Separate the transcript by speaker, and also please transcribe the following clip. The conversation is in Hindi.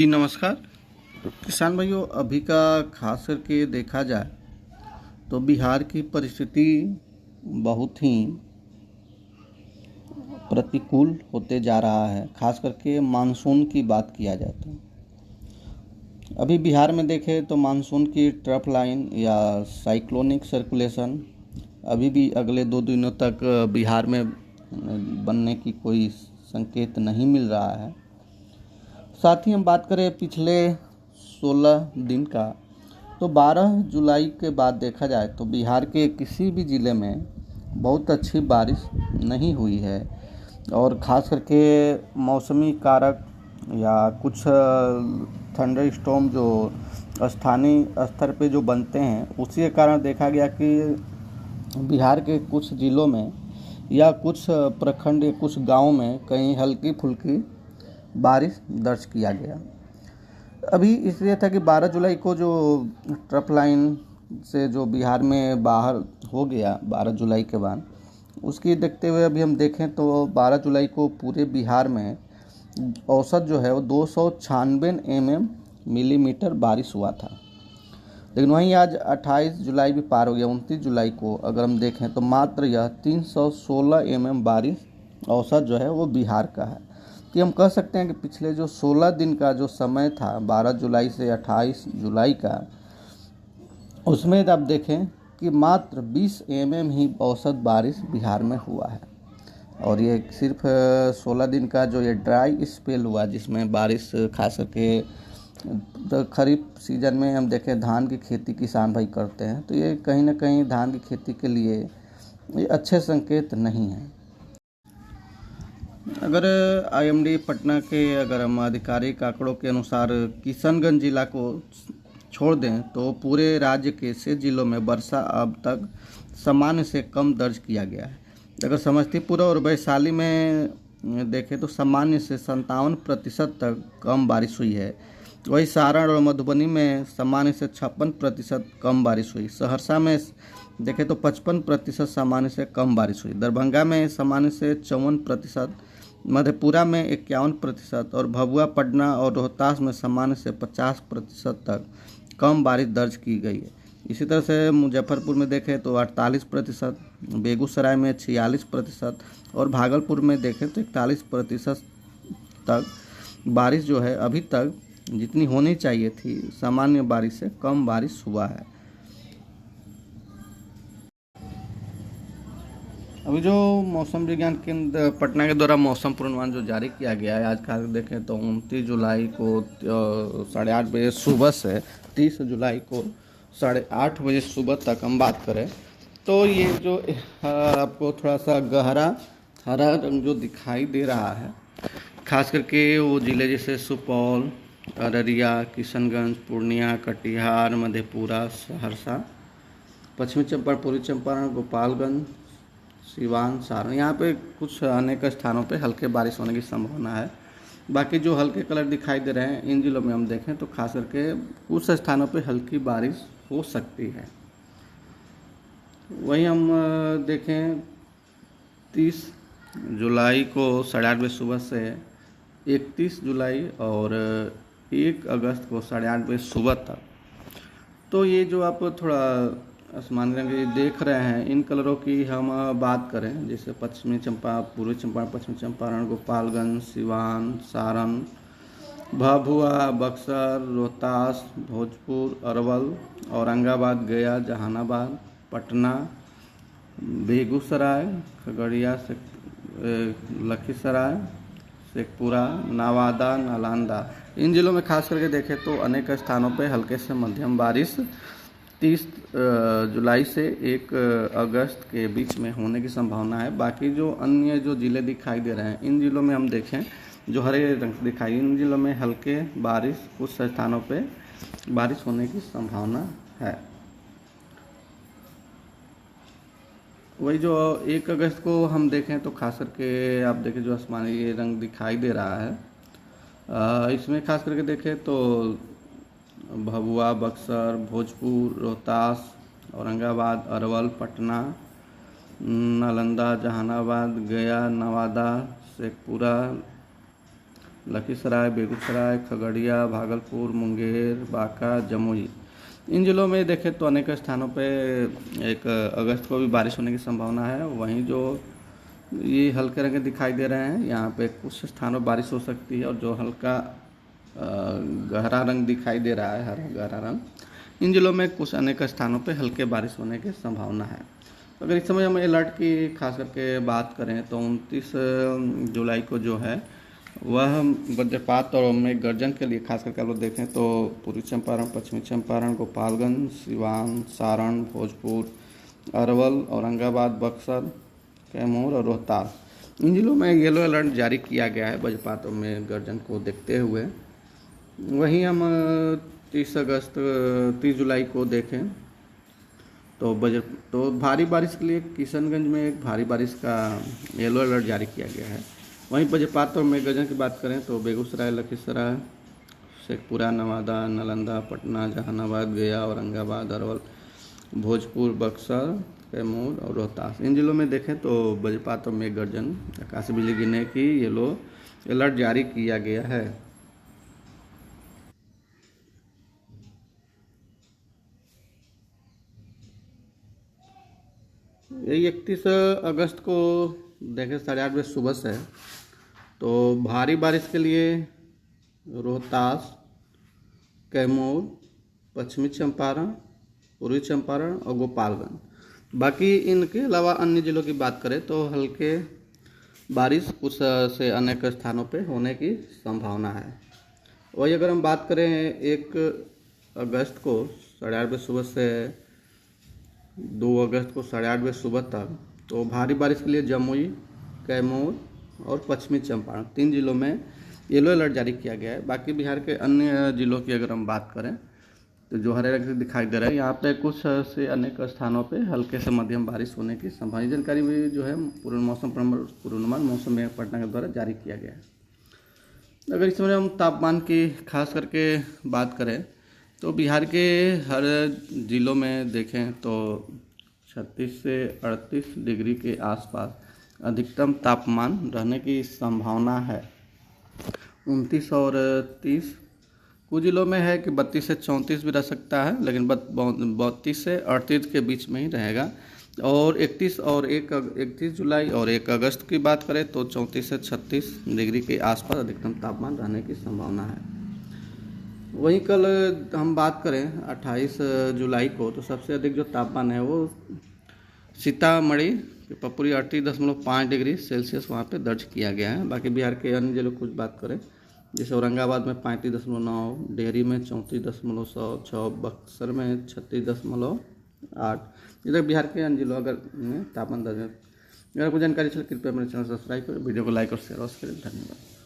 Speaker 1: जी नमस्कार। किसान भाइयों, अभी का खास करके देखा जाए तो बिहार की परिस्थिति बहुत ही प्रतिकूल होते जा रहा है। खास करके मानसून की बात किया जाए तो अभी बिहार में देखें तो मानसून की ट्रफ लाइन या साइक्लोनिक सर्कुलेशन अभी भी अगले 2 दिनों तक बिहार में बनने की कोई संकेत नहीं मिल रहा है। साथ ही हम बात करें पिछले 16 दिन का, तो 12 जुलाई के बाद देखा जाए तो बिहार के किसी भी ज़िले में बहुत अच्छी बारिश नहीं हुई है। और ख़ास करके मौसमी कारक या कुछ थंडर स्टॉर्म जो स्थानीय स्तर पे जो बनते हैं, उसी के कारण देखा गया कि बिहार के कुछ ज़िलों में या कुछ प्रखंड या कुछ गाँव में कहीं हल्की फुल्की बारिश दर्ज किया गया। अभी इसलिए था कि 12 जुलाई को जो ट्रफ लाइन से जो बिहार में बाहर हो गया 12 जुलाई के बाद, उसकी देखते हुए अभी हम देखें तो 12 जुलाई को पूरे बिहार में औसत जो है वो 296 मिलीमीटर बारिश हुआ था। लेकिन वहीं आज 28 जुलाई भी पार हो गया। 29 जुलाई को अगर हम देखें तो मात्र यह 316 बारिश औसत जो है वो बिहार का है। कि हम कह सकते हैं कि पिछले जो 16 दिन का जो समय था 12 जुलाई से 28 जुलाई का, उसमें आप देखें कि मात्र 20 ही औसत बारिश बिहार में हुआ है। और ये सिर्फ 16 दिन का जो ये ड्राई स्पेल हुआ, जिसमें बारिश खास करके तो खरीफ सीजन में हम देखें धान की खेती किसान भाई करते हैं, तो ये कहीं ना कहीं धान की खेती के लिए ये अच्छे संकेत नहीं हैं। अगर आईएमडी पटना के अगर हम आधिकारिक आंकड़ों के अनुसार किशनगंज जिला को छोड़ दें तो पूरे राज्य के 6 जिलों में वर्षा अब तक सामान्य से कम दर्ज किया गया है। अगर समस्तीपुर और वैशाली में देखें तो सामान्य से 57% तक कम बारिश हुई है। वही सारण और मधुबनी में सामान्य से 56% कम बारिश हुई। सहरसा में देखें तो 55% सामान्य से कम बारिश हुई। दरभंगा में सामान्य से 54%, मधेपुरा में 51% और भभुआ, पटना और रोहतास में सामान्य से 50% तक कम बारिश दर्ज की गई है। इसी तरह से मुजफ्फरपुर में देखें तो 48%, बेगूसराय में 46% और भागलपुर में देखें तो 41% तक बारिश जो है अभी तक जितनी होनी चाहिए थी सामान्य बारिश से कम बारिश हुआ है। अभी जो मौसम विज्ञान केंद्र पटना के द्वारा मौसम पूर्वानुमान जो जारी किया गया है, आज का देखें तो 29 जुलाई को 8:30 बजे सुबह से 30 जुलाई को 8:30 बजे सुबह तक हम बात करें तो ये जो आपको थोड़ा सा गहरा हरा रंग जो दिखाई दे रहा है, खास करके वो ज़िले जैसे सुपौल, अररिया, किशनगंज, पूर्णिया, कटिहार, मधेपुरा, सहरसा, पश्चिमी चंपारण, पूर्वी चंपारण, गोपालगंज, सिवान, सारण, यहाँ पे कुछ अनेक स्थानों पे हल्के बारिश होने की संभावना है। बाकी जो हल्के कलर दिखाई दे रहे हैं इन जिलों में हम देखें तो खास करके कुछ स्थानों पे हल्की बारिश हो सकती है। वहीं हम देखें 30 जुलाई को 8:30 बजे सुबह से 31 जुलाई और 1 अगस्त को 8:30 बजे सुबह तक, तो ये जो आप थोड़ा आसमानी रंग देख रहे हैं, इन कलरों की हम बात करें जैसे पश्चिमी चंपारण, पूर्वी चंपारण, पश्चिमी चंपारण, गोपालगंज, सिवान, सारण, भभुआ, बक्सर, रोहतास, भोजपुर, अरवल, औरंगाबाद, गया, जहानाबाद, पटना, बेगूसराय, खगड़िया, लखीसराय, शेखपुरा, नवादा, नालंदा, इन जिलों में खास करके देखें तो अनेक स्थानों पर हल्के से मध्यम बारिश 30 जुलाई से 1 अगस्त के बीच में होने की संभावना है। बाकी जो अन्य जो ज़िले दिखाई दे रहे हैं इन ज़िलों में हम देखें जो हरे रंग दिखाई, इन ज़िलों में हल्के बारिश कुछ स्थानों पे बारिश होने की संभावना है। वही जो 1 अगस्त को हम देखें तो खास करके आप देखें जो आसमानी रंग दिखाई दे रहा है, इसमें खास करके देखें तो भभुआ, बक्सर, भोजपुर, रोहतास, औरंगाबाद, अरवल, पटना, नालंदा, जहानाबाद, गया, नवादा, शेखपुरा, लखीसराय, बेगूसराय, खगड़िया, भागलपुर, मुंगेर, बांका, जमुई। इन जिलों में देखें तो अनेक स्थानों पे 1 अगस्त को भी बारिश होने की संभावना है। वहीं जो ये हल्के रंग दिखाई दे रहे हैं, यहाँ पे कुछ स्थानों पर बारिश हो सकती है, और जो हल्का गहरा रंग दिखाई दे रहा है, हरा गहरा रंग, इन जिलों में कुछ अनेक स्थानों पे हल्के बारिश होने की संभावना है। अगर इस समय हम अलर्ट की खास करके बात करें तो 29 जुलाई को जो है वह वज्रपात और मेघ गर्जन के लिए खास करके आप लोग देखें तो पूर्वी चंपारण, पश्चिमी चंपारण, गोपालगंज, सिवान, सारण, भोजपुर, अरवल, औरंगाबाद, बक्सर, कैमूर और रोहतास, इन जिलों में येलो अलर्ट जारी किया गया है वज्रपात और मेघ गर्जन को देखते हुए। वहीं हम 30 जुलाई को देखें तो भारी बारिश के लिए किशनगंज में एक भारी बारिश का येलो अलर्ट जारी किया गया है। वहीं वज्रपात और मेघ गर्जन की बात करें तो बेगूसराय, लखीसराय, शेखपुरा, नवादा, नालंदा, पटना, जहानाबाद, गया, औरंगाबाद, अरवल, भोजपुर, बक्सर, कैमूर और रोहतास, इन जिलों में देखें तो वज्रपात और मेघ गर्जन, आकाशीय बिजली गिरने की येलो अलर्ट जारी किया गया है। यही 31 अगस्त को देखें 8:30 बजे सुबह से तो भारी बारिश के लिए रोहतास, कैमूर, पश्चिमी चंपारण, पूर्वी चंपारण और गोपालगंज। बाकी इनके अलावा अन्य जिलों की बात करें तो हल्के बारिश कुछ से अनेक स्थानों पे होने की संभावना है। वही अगर हम बात करें 1 अगस्त को 8:30 बजे सुबह से 2 अगस्त को 8:30 बजे सुबह तक तो भारी बारिश के लिए जमुई, कैमूर और पश्चिमी चंपारण 3 जिलों में येलो अलर्ट जारी किया गया है। बाकी बिहार के अन्य जिलों की अगर हम बात करें तो जो हरे रंग से दिखाई दे रहा है, यहाँ पे कुछ से अनेक स्थानों पे हल्के से मध्यम बारिश होने की संभावना जानकारी भी जो है पूर्वानुमान मौसम विभाग पटना के द्वारा जारी किया गया है। अगर इस समय हम तापमान की खास करके बात करें तो बिहार के हर जिलों में देखें तो 36 से 38 डिग्री के आसपास अधिकतम तापमान रहने की संभावना है। 29 और 30 कुछ जिलों में है कि 32 से 34 भी रह सकता है, लेकिन 32 से 38 के बीच में ही रहेगा। और 31 जुलाई और 1 अगस्त की बात करें तो 34 से 36 डिग्री के आसपास अधिकतम तापमान रहने की संभावना है। वहीं कल हम बात करें 28 जुलाई को तो सबसे अधिक जो तापमान है वो सीतामढ़ी पपुरी 38.5 डिग्री सेल्सियस वहाँ पे दर्ज किया गया है। बाकी बिहार के अन्य जिलों कुछ बात करें जैसे औरंगाबाद में 35.9, डेहरी में 34.6, बक्सर में 36.8, इधर बिहार के अन्य जिलों अगर तापमान दर्ज है। अगर आपको जानकारी चले कृपया मेरे चैनल सब्सक्राइब करें, वीडियो को लाइक और शेयर करें। धन्यवाद।